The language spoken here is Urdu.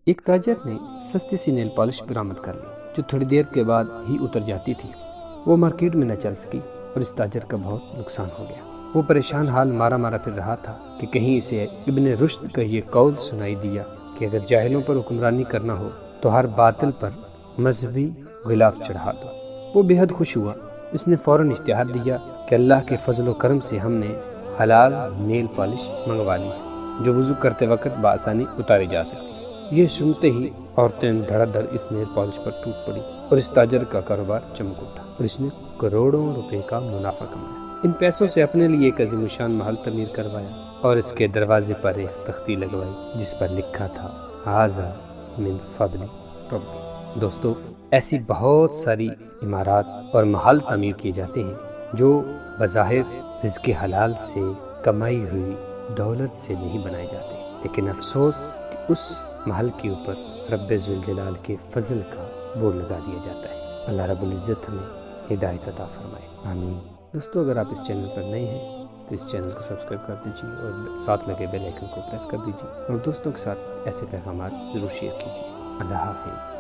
ایک تاجر نے سستی سی نیل پالش برآمد کر لی جو تھوڑی دیر کے بعد ہی اتر جاتی تھی۔ وہ مارکیٹ میں نہ چل سکی اور اس تاجر کا بہت نقصان ہو گیا۔ وہ پریشان حال مارا مارا پھر رہا تھا کہ کہیں اسے ابن رشد کا یہ قول سنائی دیا کہ اگر جاہلوں پر حکمرانی کرنا ہو تو ہر باطل پر مذہبی غلاف چڑھا دو۔ وہ بے حد خوش ہوا۔ اس نے فوراً اشتہار دیا کہ اللہ کے فضل و کرم سے ہم نے حلال نیل پالش منگوا لی ہے جو وضو کرتے وقت بآسانی اتاری جا سکتی ہے۔ یہ سنتے ہی عورتیں دھڑا دھڑ اس نیل پالش پر ٹوٹ پڑی اور اس تاجر کا کاروبار چمک اٹھا اور اس نے کروڑوں روپے کا منافع کمایا۔ ان پیسوں سے اپنے لیے ایک عظیم الشان محل تعمیر کروایا اور اس کے دروازے پر ایک تختی لگوائی جس پر لکھا تھا ھذا من فضل ربی۔ دوستو، ایسی بہت ساری عمارات اور محل تعمیر کیے جاتے ہیں جو بظاہر رزق حلال سے کمائی ہوئی دولت سے نہیں بنائے جاتے، لیکن افسوس کہ اس محل کے اوپر رب ذوالجلال کے فضل کا بورڈ لگا دیا جاتا ہے۔ اللہ رب العزت ہمیں ہدایت عطا فرمائے، آمین۔ دوستو، اگر آپ اس چینل پر نئے ہیں تو اس چینل کو سبسکرائب کر دیجیے اور ساتھ لگے بیل آئیکن کو پریس کر دیجیے اور دوستوں کے ساتھ ایسے پیغامات ضرور شیئر کیجیے۔ اللہ حافظ۔